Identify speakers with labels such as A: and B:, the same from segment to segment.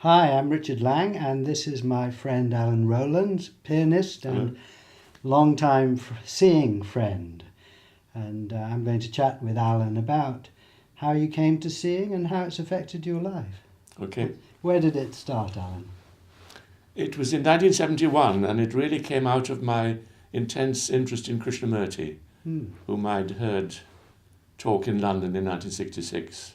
A: Hi, I'm Richard Lang, and this is my friend Alan Rowlands, pianist and long-time seeing friend. And I'm going to chat with Alan about how you came to seeing and how it's affected your life.
B: Okay.
A: Where did it start, Alan?
B: It was in 1971, and it really came out of my intense interest in Krishnamurti, whom I'd heard talk in London in 1966,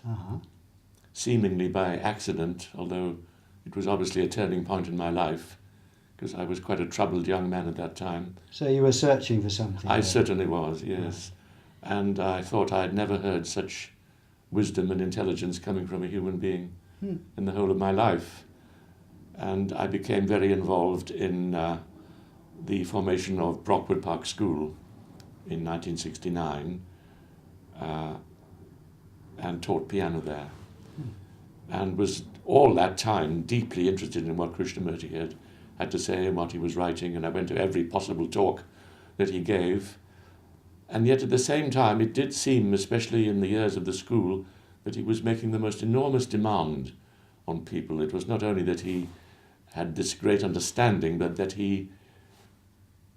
B: seemingly by accident, although it was obviously a turning point in my life, because I was quite a troubled young man at that time.
A: So you were searching for something?
B: I certainly was, yes. Right. And I thought I'd never heard such wisdom and intelligence coming from a human being in the whole of my life. And I became very involved in the formation of Brockwood Park School in 1969 and taught piano there. And was all that time deeply interested in what Krishnamurti had to say and what he was writing, and I went to every possible talk that he gave. And yet at the same time, it did seem, especially in the years of the school, that he was making the most enormous demand on people. It was not only that he had this great understanding, but that he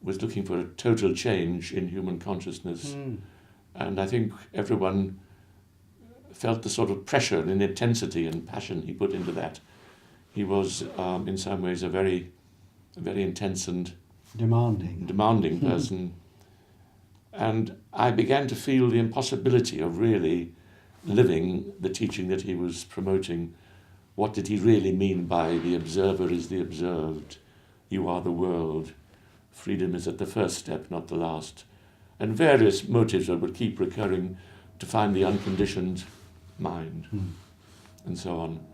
B: was looking for a total change in human consciousness. And I think everyone felt the sort of pressure and intensity and passion he put into that. He was, in some ways, a very intense and demanding person. And I began to feel the impossibility of really living the teaching that he was promoting. What did he really mean by the observer is the observed? You are the world. Freedom is at the first step, not the last. And various motives that would keep recurring to find the unconditioned mind, and so on.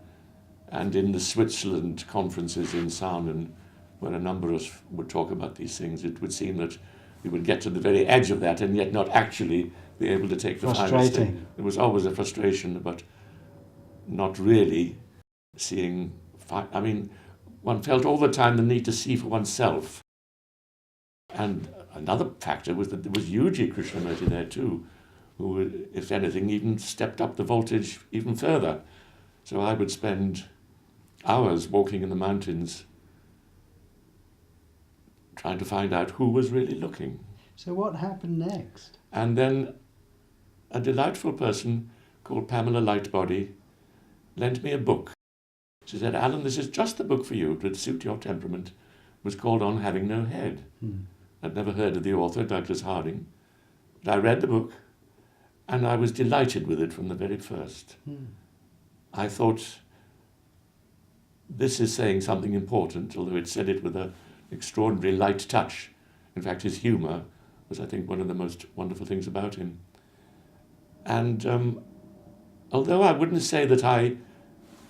B: And in the Switzerland conferences in Sarnen, where a number of us would talk about these things, it would seem that we would get to the very edge of that and yet not actually be able to take the final step. There was always a frustration about not really seeing. I mean, one felt all the time the need to see for oneself. And another factor was that there was Yuji Krishnamurti there too, who, if anything, even stepped up the voltage even further. So I would spend hours walking in the mountains trying to find out who was really looking.
A: So what happened next?
B: And then a delightful person called Pamela Lightbody lent me a book. She said, "Alan, this is just the book for you. It would suit your temperament." It was called On Having No Head. I'd never heard of the author, Douglas Harding. But I read the book, and I was delighted with it from the very first. I thought, this is saying something important, although it said it with an extraordinary light touch. In fact, his humour was, I think, one of the most wonderful things about him. And although I wouldn't say that I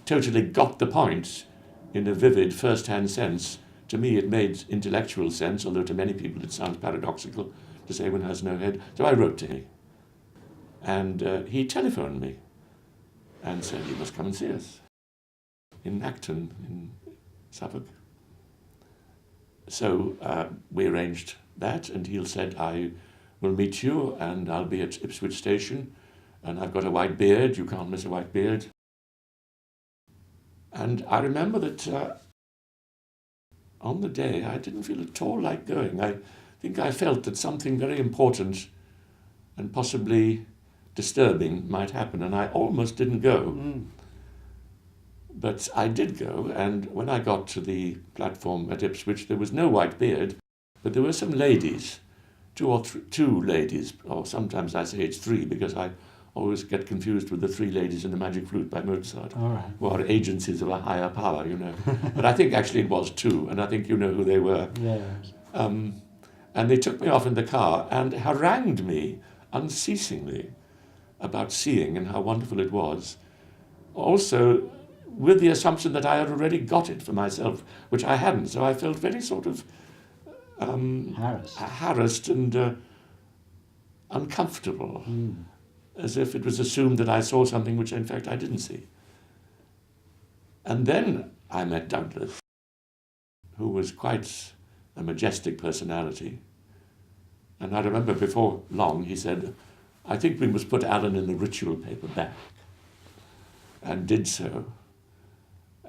B: totally got the point in a vivid first-hand sense, to me it made intellectual sense, although to many people it sounds paradoxical to say one has no head. So I wrote to him. And he telephoned me and said, "You must come and see us in Acton, in Suffolk." So we arranged that, and he said, "I will meet you, and I'll be at Ipswich Station, and I've got a white beard. You can't miss a white beard." And I remember that on the day, I didn't feel at all like going. I think I felt that something very important and possibly disturbing might happen, and I almost didn't go. But I did go, and when I got to the platform at Ipswich, there was no white beard, but there were some ladies, two ladies, or sometimes I say it's three, because I always get confused with the Three Ladies in the Magic Flute by Mozart, who are agencies of a higher power, you know. But I think actually it was two, and I think you know who they were.
A: Yes.
B: And they took me off in the car and harangued me unceasingly about seeing and how wonderful it was. Also, with the assumption that I had already got it for myself, which I hadn't. So I felt very sort of harassed and uncomfortable, as if it was assumed that I saw something which in fact I didn't see. And then I met Douglas, who was quite a majestic personality. And I remember before long he said, "I think we must put Alan in the ritual paper back," and did so.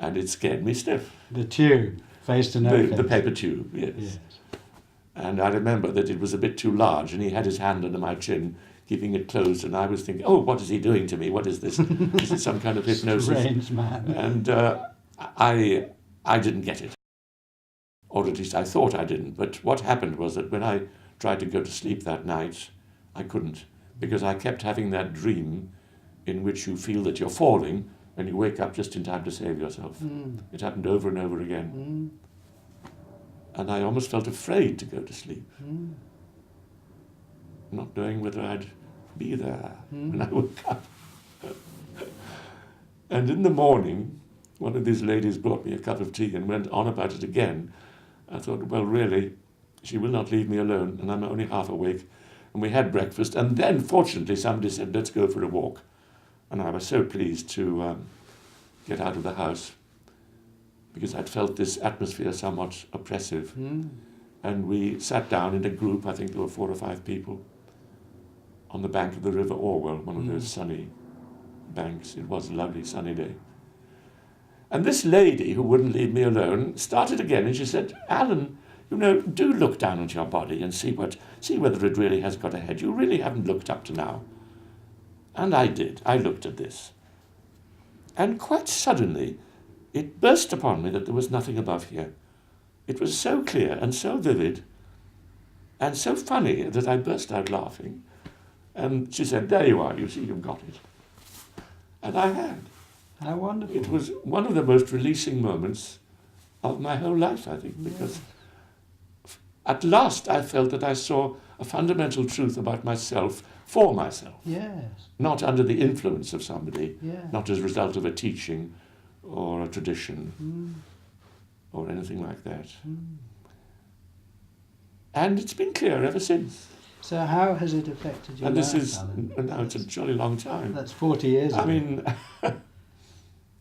B: and it scared me stiff.
A: The tube, face to no face.
B: The paper tube, yes.
A: Yes.
B: And I remember that it was a bit too large, and he had his hand under my chin, keeping it closed, and I was thinking, oh, what is he doing to me? What is this? Is it some kind of hypnosis?
A: Strange man.
B: And I didn't get it. Or at least I thought I didn't. But what happened was that when I tried to go to sleep that night, I couldn't, because I kept having that dream in which you feel that you're falling and you wake up just in time to save yourself. It happened over and over again. And I almost felt afraid to go to sleep, not knowing whether I'd be there when I woke up. And in the morning, one of these ladies brought me a cup of tea and went on about it again. I thought, well, really, she will not leave me alone, and I'm only half awake. And we had breakfast, and then, fortunately, somebody said, let's go for a walk. And I was so pleased to get out of the house, because I'd felt this atmosphere somewhat oppressive. And we sat down in a group, I think there were 4 or 5 people, on the bank of the River Orwell, one of those sunny banks. It was a lovely sunny day. And this lady, who wouldn't leave me alone, started again, and she said, Alan, you know, do look down at your body and see whether it really has got a head. You really haven't looked up to now. And I did. I looked at this. And quite suddenly, it burst upon me that there was nothing above here. It was so clear and so vivid and so funny that I burst out laughing. And she said, there you are, you see, you've got it. And I had.
A: How wonderful.
B: It was one of the most releasing moments of my whole life, I think, because at last I felt that I saw a fundamental truth about myself for myself.
A: Yes.
B: Not under the influence of somebody,
A: Yeah.
B: not as a result of a teaching or a tradition or anything like that. And it's been clear ever since.
A: So how has it affected your
B: And
A: life,
B: this is,
A: Alan?
B: and now it's a jolly long time.
A: That's 40 years ago.
B: I mean,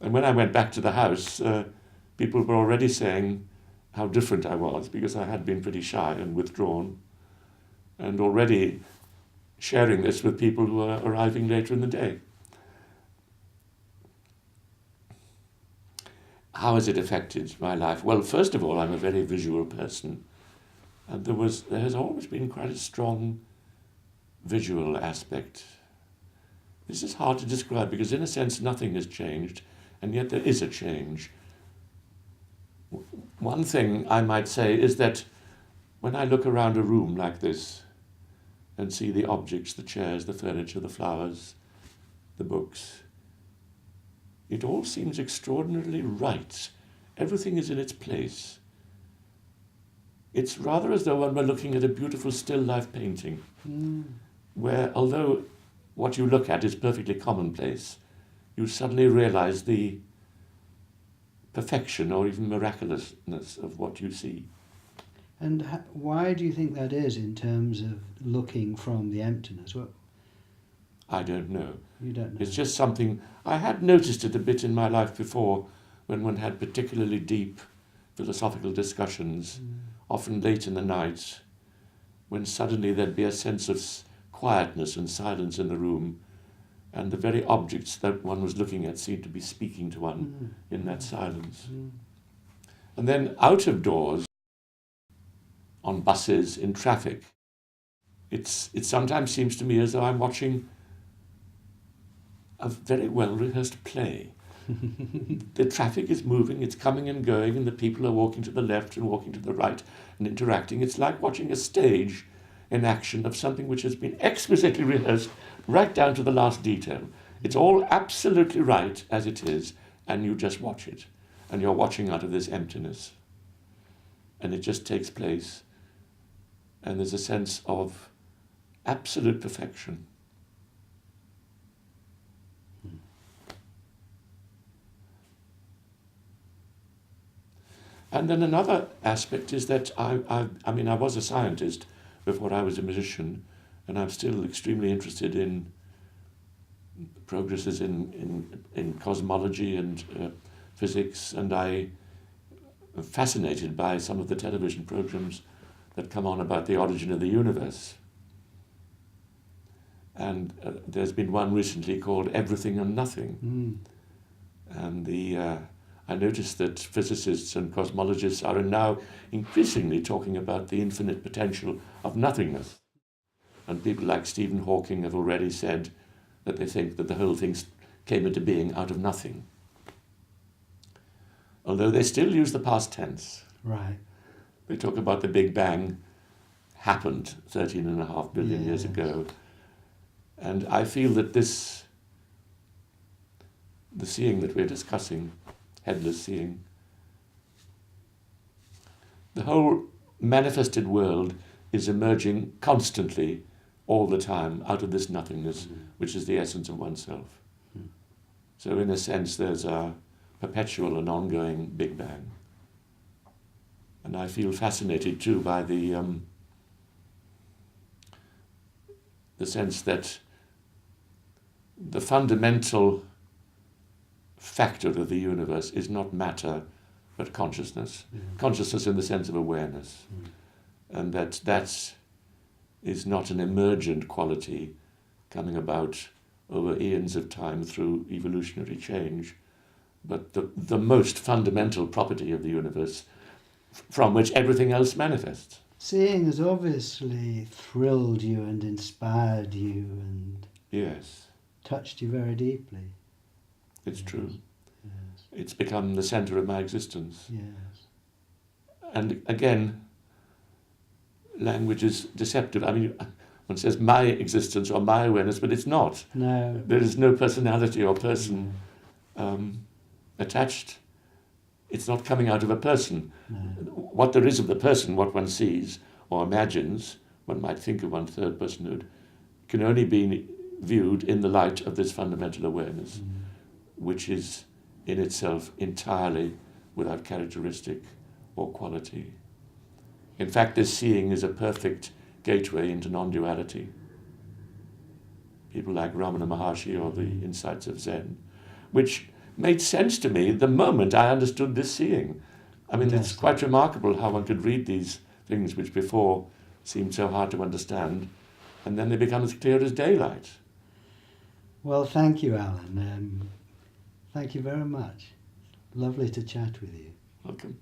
B: and when I went back to the house, people were already saying how different I was, because I had been pretty shy and withdrawn, and already sharing this with people who were arriving later in the day. How has it affected my life? Well, first of all, I'm a very visual person, and there has always been quite a strong visual aspect. This is hard to describe, because in a sense nothing has changed, and yet there is a change. One thing I might say is that when I look around a room like this and see the objects, the chairs, the furniture, the flowers, the books, it all seems extraordinarily right. Everything is in its place. It's rather as though one were looking at a beautiful still life painting, where although what you look at is perfectly commonplace, you suddenly realize the perfection or even miraculousness of what you see.
A: And why do you think that is in terms of looking from the emptiness? Well,
B: I don't know.
A: you don't know.
B: It's just something, I had noticed it a bit in my life before, when one had particularly deep philosophical discussions, often late in the night, when suddenly there'd be a sense of quietness and silence in the room, and the very objects that one was looking at seemed to be speaking to one in that silence. And then out of doors, on buses, in traffic, it sometimes seems to me as though I'm watching a very well-rehearsed play. The traffic is moving, it's coming and going, and the people are walking to the left and walking to the right and interacting. It's like watching a stage in action of something which has been exquisitely rehearsed right down to the last detail. It's all absolutely right as it is, and you just watch it. And you're watching out of this emptiness. And it just takes place. And there's a sense of absolute perfection. And then another aspect is that I was a scientist before I was a musician, and I'm still extremely interested in progresses in cosmology and physics, and I am fascinated by some of the television programs that come on about the origin of the universe. And there's been one recently called Everything and Nothing. And I notice that physicists and cosmologists are now increasingly talking about the infinite potential of nothingness. And people like Stephen Hawking have already said that they think that the whole thing came into being out of nothing. Although they still use the past tense.
A: Right.
B: They talk about the Big Bang happened 13.5 billion years ago. And I feel that the seeing that we're discussing, headless seeing, the whole manifested world is emerging constantly, all the time, out of this nothingness, which is the essence of oneself. So in a sense, there's a perpetual and ongoing Big Bang. And I feel fascinated too by the sense that the fundamental factor of the universe is not matter, but consciousness. Consciousness in the sense of awareness. And that is not an emergent quality coming about over eons of time through evolutionary change, but the most fundamental property of the universe from which everything else manifests.
A: Seeing has obviously thrilled you and inspired you and
B: Yes,
A: touched you very deeply.
B: it's true.
A: Yes.
B: It's become the center of my existence.
A: Yes.
B: And again, language is deceptive. I mean, one says my existence or my awareness, but it's not.
A: No.
B: There is no personality or person attached. It's not coming out of a person.
A: No.
B: What there is of the person, what one sees or imagines, one might think of one third personhood, can only be viewed in the light of this fundamental awareness, which is in itself entirely without characteristic or quality. In fact, this seeing is a perfect gateway into non-duality. People like Ramana Maharshi or the insights of Zen, which made sense to me the moment I understood this seeing. I mean, it's quite remarkable how one could read these things which before seemed so hard to understand, and then they become as clear as daylight.
A: Well, thank you, Alan. Thank you very much. Lovely to chat with you.
B: Welcome.